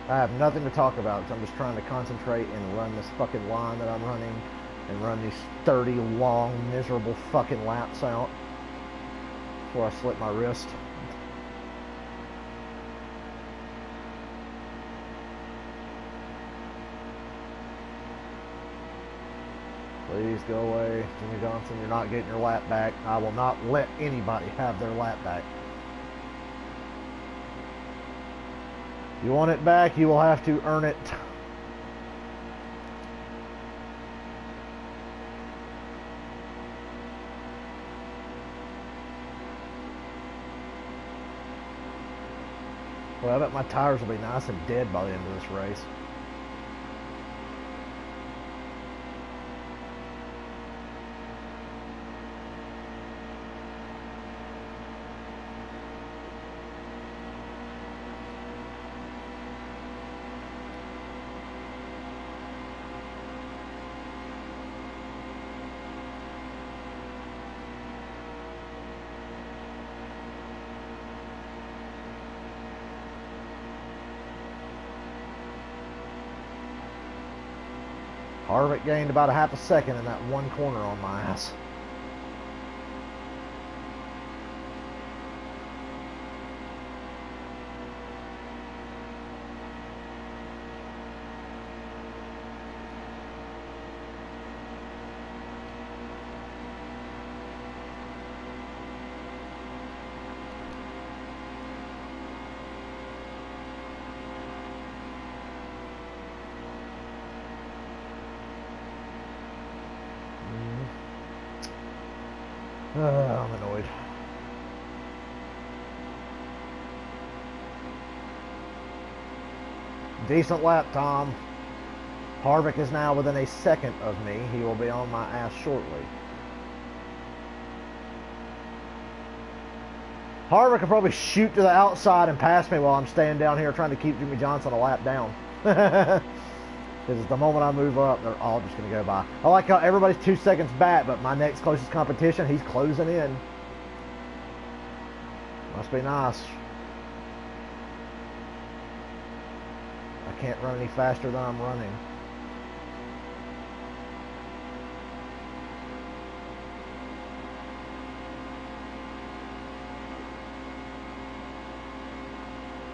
I have nothing to talk about, so I'm just trying to concentrate and run this fucking line that I'm running and run these 30 long, miserable fucking laps out before I slip my wrist. Please go away, Jimmy Johnson. You're not getting your lap back. I will not let anybody have their lap back. You want it back, you will have to earn it. Well, I bet my tires will be nice and dead by the end of this race. Harvick gained about a half a second in that one corner on my ass. I'm annoyed. Decent lap, Tom. Harvick is now within a second of me. He will be on my ass shortly. Harvick could probably shoot to the outside and pass me while I'm staying down here trying to keep Jimmy Johnson a lap down. Because the moment I move up, they're all just going to go by. I like how everybody's 2 seconds back, but my next closest competition, he's closing in. Must be nice. I can't run any faster than I'm running.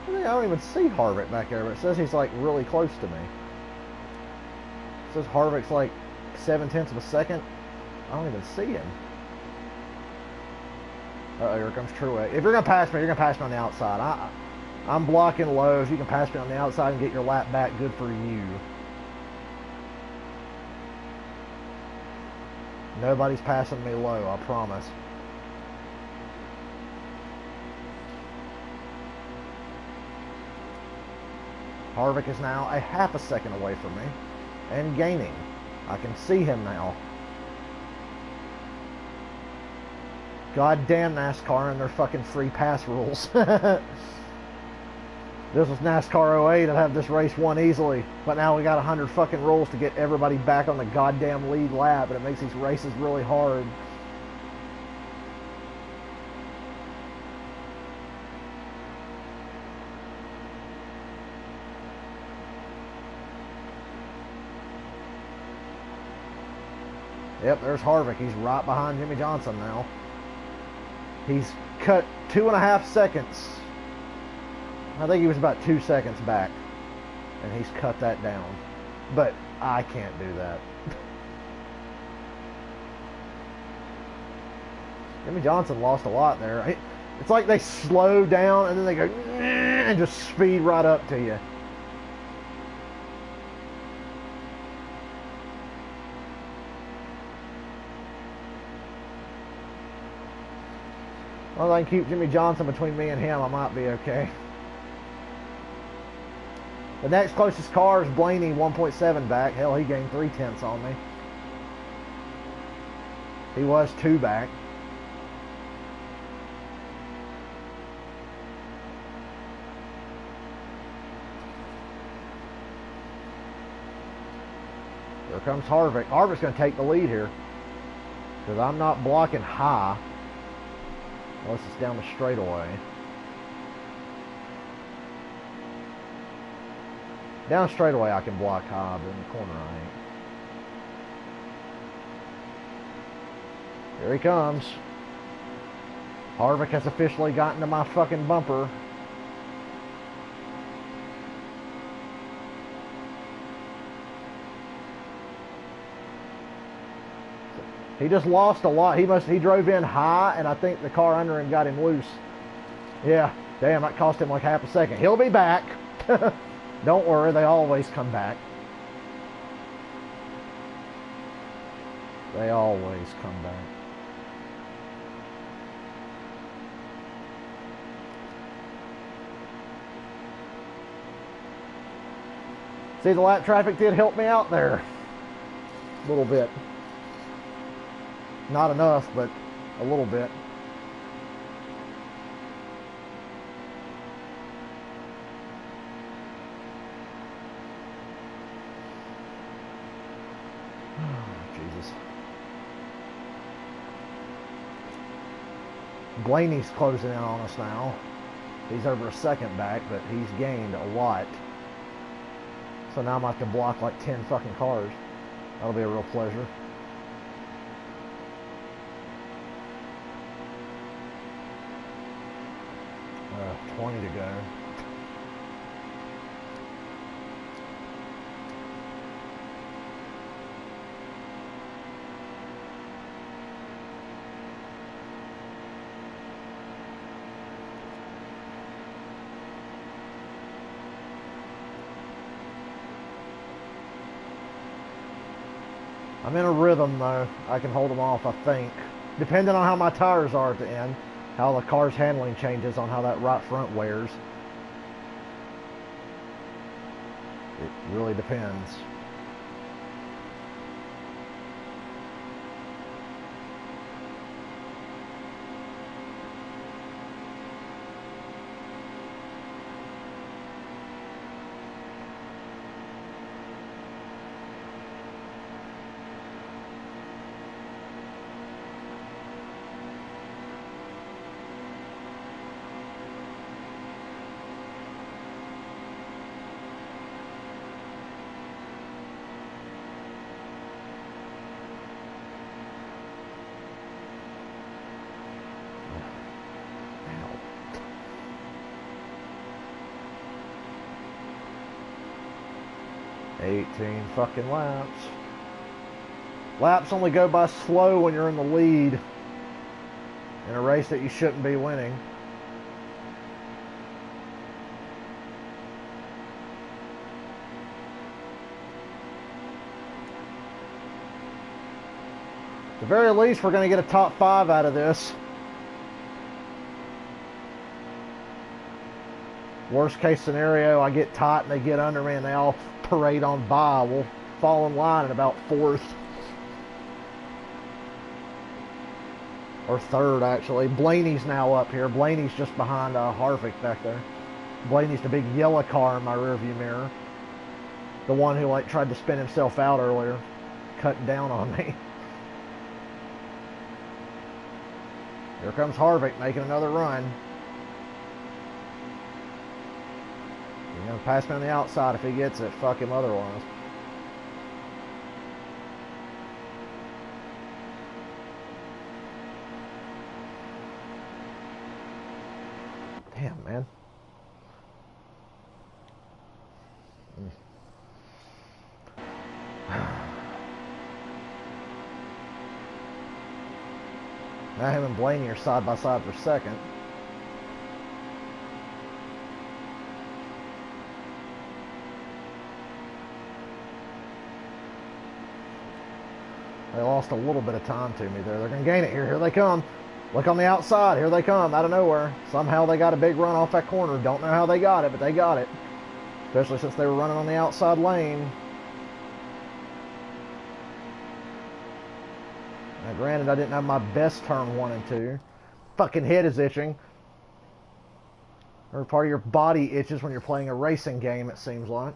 I don't even see Harvick back there, but it says he's like really close to me. It says Harvick's like 0.7 of a second. I don't even see him. Uh-oh, here comes Truex. If you're going to pass me, you're going to pass me on the outside. I'm blocking low. If you can pass me on the outside and get your lap back, good for you. Nobody's passing me low, I promise. Harvick is now a half a second away from me and gaining. I can see him now. Goddamn NASCAR and their fucking free pass rules. This was NASCAR '08. I'd have this race won easily. But now we got 100 fucking rules to get everybody back on the goddamn lead lap, and it makes these races really hard. Yep, there's Harvick. He's right behind Jimmy Johnson now. He's cut 2.5 seconds. I think he was about 2 seconds back. And he's cut that down. But I can't do that. Jimmy Johnson lost a lot there. It's like they slow down and then they go and just speed right up to you. Well, I can keep Jimmy Johnson between me and him, I might be okay. The next closest car is Blaney, 1.7 back. Hell, he gained 0.3 on me. He was 2 back. Here comes Harvick. Harvick's going to take the lead here. Because I'm not blocking high. Unless it's down the straightaway. Down straightaway I can block high, but in the corner I ain't. Here he comes. Harvick has officially gotten to my fucking bumper. He just lost a lot. He drove in high, and I think the car under him got him loose. Yeah, damn, that cost him like half a second. He'll be back. Don't worry, they always come back. They always come back. See, the lap traffic did help me out there. A little bit. Not enough, but a little bit. Jesus. Blaney's closing in on us now. He's over a second back, but he's gained a lot. So now I'm going to have to block like 10 fucking cars. That'll be a real pleasure. 20 to go. I'm in a rhythm though. I can hold them off, I think. Depending on how my tires are at the end. How the car's handling changes on how that right front wears. It really depends. $18 fucking laps. Laps only go by slow when you're in the lead in a race that you shouldn't be winning. At the very least, we're going to get a top 5 out of this. Worst case scenario, I get tight and they get under me and they all parade on by. We'll fall in line at about 4th. Or third, actually. Blaney's now up here. Blaney's just behind Harvick back there. Blaney's the big yellow car in my rearview mirror. The one who like tried to spin himself out earlier. Cutting down on me. Here comes Harvick making another run. He's going to pass me on the outside if he gets it. Fuck him otherwise. Damn, man. Now him and Blaney are side by side for second. They lost a little bit of time to me there. They're going to gain it here. Here they come. Look on the outside. Here they come out of nowhere. Somehow they got a big run off that corner. Don't know how they got it, but they got it. Especially since they were running on the outside lane. Now, granted, I didn't have my best turn 1 and 2. Fucking head is itching. Or part of your body itches when you're playing a racing game, it seems like.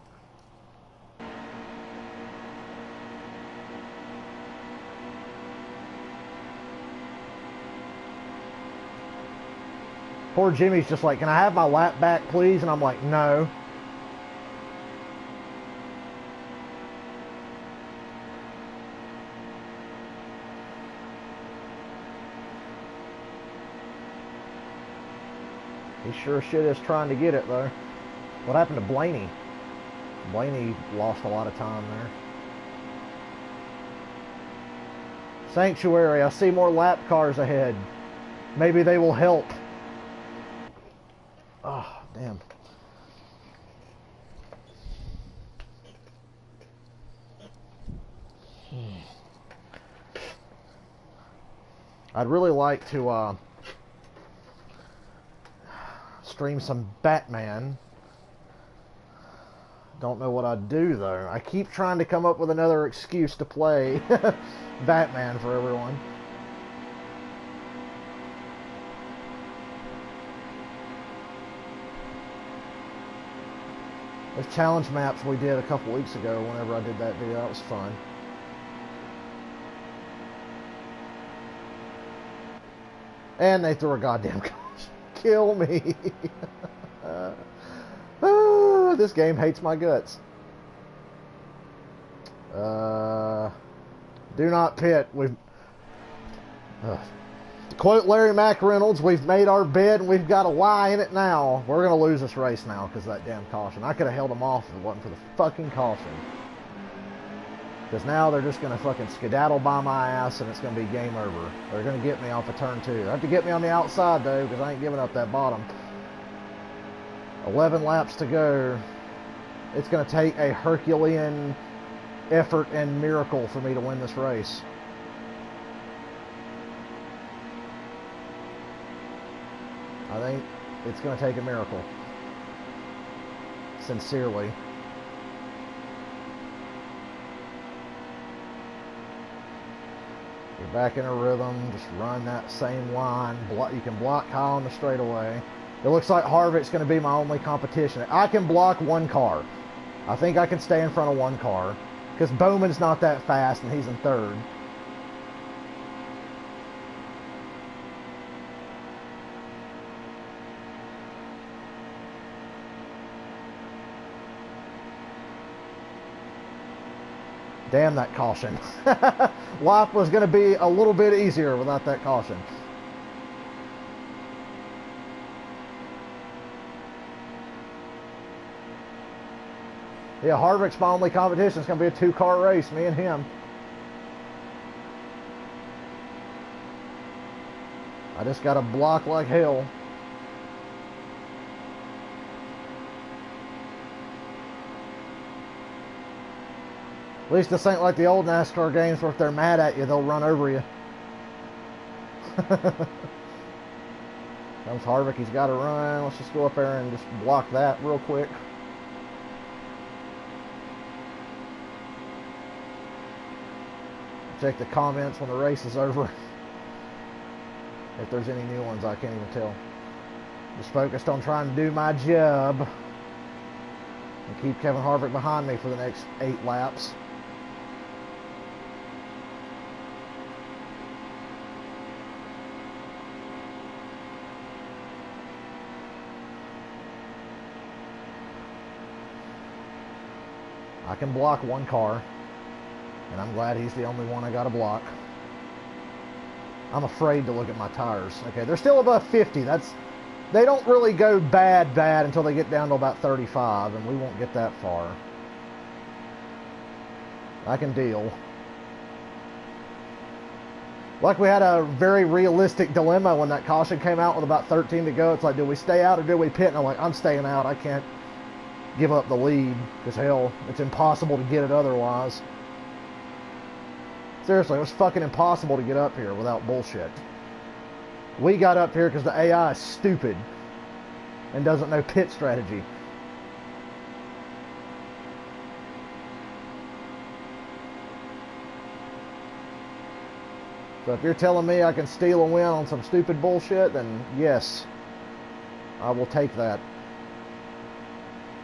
Poor Jimmy's just like, can I have my lap back, please? And I'm like, no. He sure as shit is trying to get it, though. What happened to Blaney? Blaney lost a lot of time there. Sanctuary, I see more lap cars ahead. Maybe they will help. Oh, damn. I'd really like to stream some Batman. Don't know what I'd do, though. I keep trying to come up with another excuse to play Batman for everyone. Those challenge maps we did a couple weeks ago, whenever I did that video, that was fun. And they threw a goddamn caution. Kill me. This game hates my guts. Do not pit. We've... to quote Larry McReynolds, we've made our bed and we've got to lie in it now. We're going to lose this race now because of that damn caution. I could have held them off if it wasn't for the fucking caution. Because now they're just going to fucking skedaddle by my ass and it's going to be game over. They're going to get me off of turn 2. They have to get me on the outside, though, because I ain't giving up that bottom. 11 laps to go. It's going to take a Herculean effort and miracle for me to win this race. I think it's going to take a miracle. Sincerely. You're back in a rhythm. Just run that same line. You can block high on the straightaway. It looks like Harvick's going to be my only competition. I can block one car. I think I can stay in front of one car. Because Bowman's not that fast and he's in third. Damn that caution. Life was going to be a little bit easier without that caution. Yeah, Harvick's my only competition. It's going to be a two-car race, me and him. I just got to block like hell. At least this ain't like the old NASCAR games where if they're mad at you, they'll run over you. Comes Harvick, he's got to run. Let's just go up there and just block that real quick. Check the comments when the race is over. If there's any new ones, I can't even tell. Just focused on trying to do my job and keep Kevin Harvick behind me for the next 8 laps. I can block one car, and I'm glad he's the only one I got to block. I'm afraid to look at my tires. Okay, they're still above 50. They don't really go bad until they get down to about 35, and we won't get that far. I can deal. Like, we had a very realistic dilemma when that caution came out with about 13 to go. It's like, do we stay out or do we pit? And I'm like, I'm staying out. I can't give up the lead, because hell, it's impossible to get it otherwise. Seriously, it was fucking impossible to get up here without bullshit. We got up here because the AI is stupid and doesn't know pit strategy. So if you're telling me I can steal a win on some stupid bullshit, then yes, I will take that.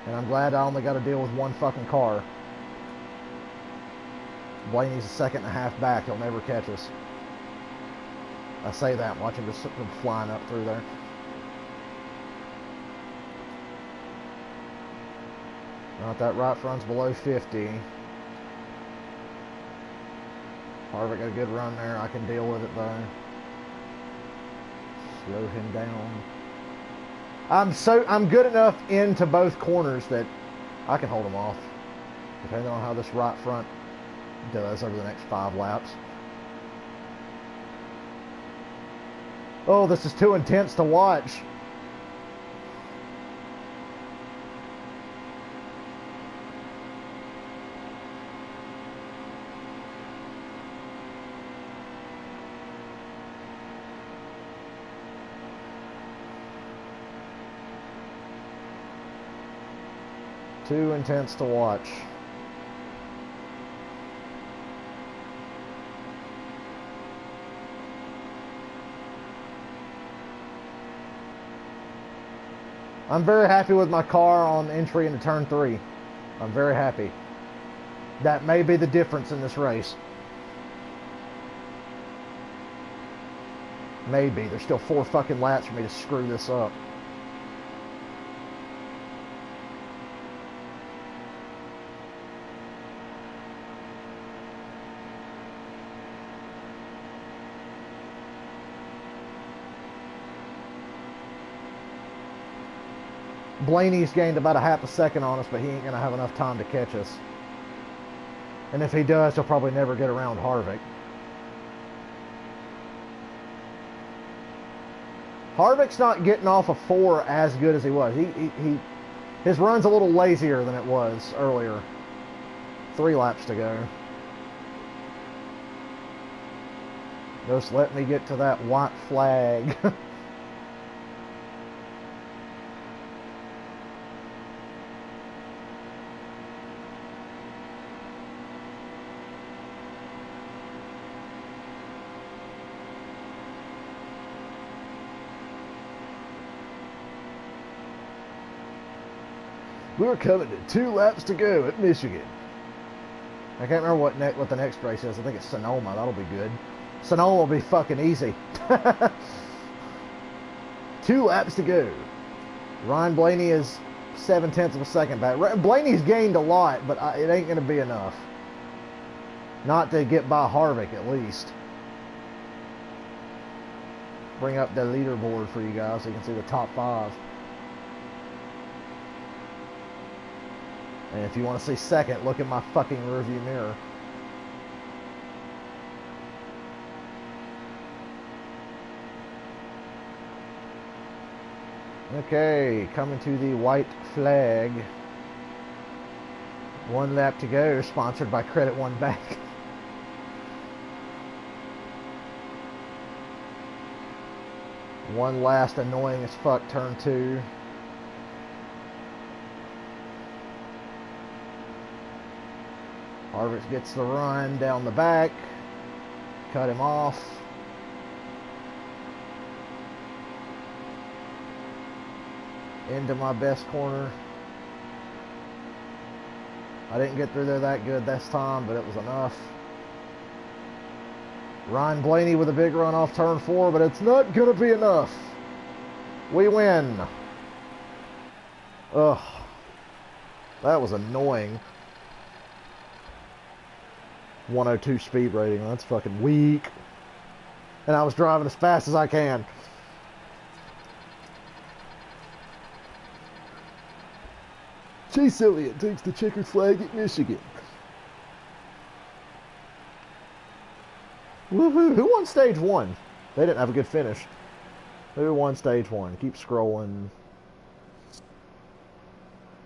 And I'm glad I only got to deal with one fucking car. Blaney's a second and a half back. He'll never catch us. I say that, watch him just flying up through there. Not that right front's below 50. Harvick got a good run there. I can deal with it though. Slow him down. I'm good enough into both corners that I can hold him off, depending on how this right front does over the next 5 laps. Oh, this is too intense to watch. Too intense to watch. I'm very happy with my car on entry into turn 3. I'm very happy. That may be the difference in this race. Maybe. There's still 4 fucking laps for me to screw this up. Blaney's gained about a half a second on us, but he ain't going to have enough time to catch us. And if he does, he'll probably never get around Harvick. Harvick's not getting off a 4 as good as he was. His run's a little lazier than it was earlier. 3 laps to go. Just let me get to that white flag. We're coming to 2 laps to go at Michigan. I can't remember what the next race is. I think it's Sonoma. That'll be good. Sonoma will be fucking easy. 2 laps to go. Ryan Blaney is 0.7 of a second back. Blaney's gained a lot, but it ain't going to be enough. Not to get by Harvick, at least. Bring up the leaderboard for you guys so you can see the top 5. And if you want to see second, look at my fucking rearview mirror. Okay, coming to the white flag. 1 lap to go, sponsored by Credit One Bank. One last annoying as fuck turn 2. Harvick gets the run down the back. Cut him off. into my best corner. I didn't get through there that good this time, but it was enough. Ryan Blaney with a big run off turn 4, but it's not going to be enough. We win. Ugh. That was annoying. 102 speed rating. That's fucking weak. And I was driving as fast as I can. Chase Elliott takes the checkered flag at Michigan. Woohoo! Who won stage 1? They didn't have a good finish. Who won stage 1? Keep scrolling.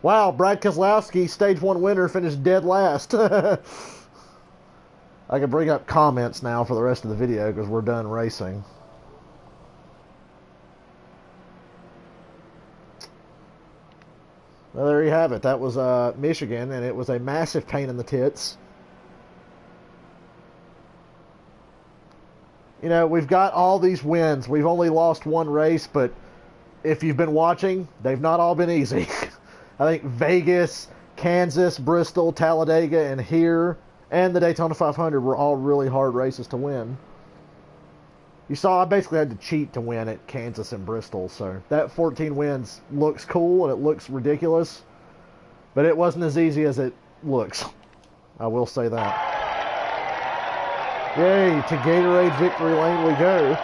Wow, Brad Keselowski, stage 1 winner, finished dead last. I can bring up comments now for the rest of the video because we're done racing. Well, there you have it. That was Michigan, and it was a massive pain in the tits. You know, we've got all these wins. We've only lost one race, but if you've been watching, they've not all been easy. I think Vegas, Kansas, Bristol, Talladega, and here, and the Daytona 500 were all really hard races to win. You saw I basically had to cheat to win at Kansas and Bristol, so that 14 wins looks cool and it looks ridiculous, but it wasn't as easy as it looks. I will say that. Yay, to Gatorade victory lane we go.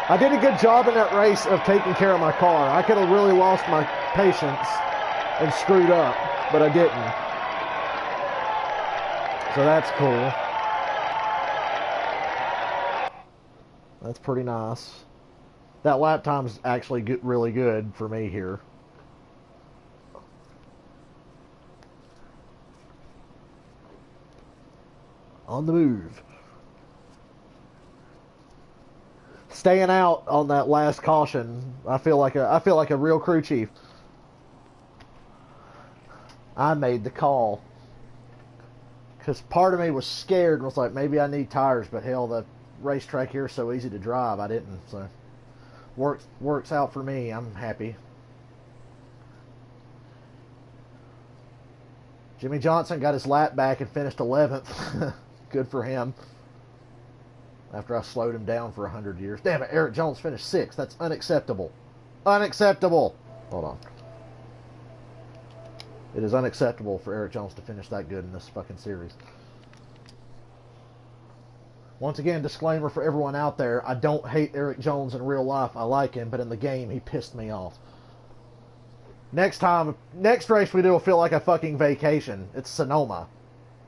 I did a good job in that race of taking care of my car. I could have really lost my patience and screwed up, but I didn't. So that's cool. That's pretty nice. That lap time's actually really good for me here. On the move. Staying out on that last caution. I feel like a real crew chief. I made the call. Because part of me was scared and was like, maybe I need tires, but hell, the racetrack here is so easy to drive. I didn't, so works out for me. I'm happy. Jimmy Johnson got his lap back and finished 11th. Good for him. After I slowed him down for 100 years. Damn it, Eric Jones finished 6th. That's unacceptable. Unacceptable. Hold on. It is unacceptable for Eric Jones to finish that good in this fucking series. Once again, disclaimer for everyone out there. I don't hate Eric Jones in real life. I like him, but in the game, he pissed me off. Next race we do will feel like a fucking vacation. It's Sonoma.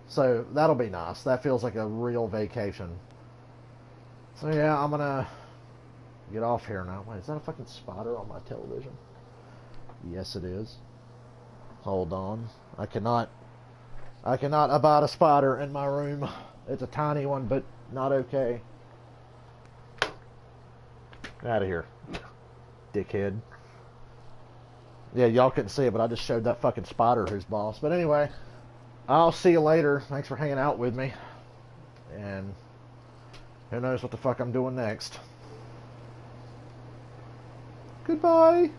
So, that'll be nice. That feels like a real vacation. So, yeah, I'm gonna get off here now. Wait, is that a fucking spider on my television? Yes, it is. Hold on. I cannot abide a spider in my room. It's a tiny one, but not okay. Out of here. Dickhead. Yeah, y'all couldn't see it, but I just showed that fucking spider who's boss. But anyway, I'll see you later. Thanks for hanging out with me. And who knows what the fuck I'm doing next. Goodbye.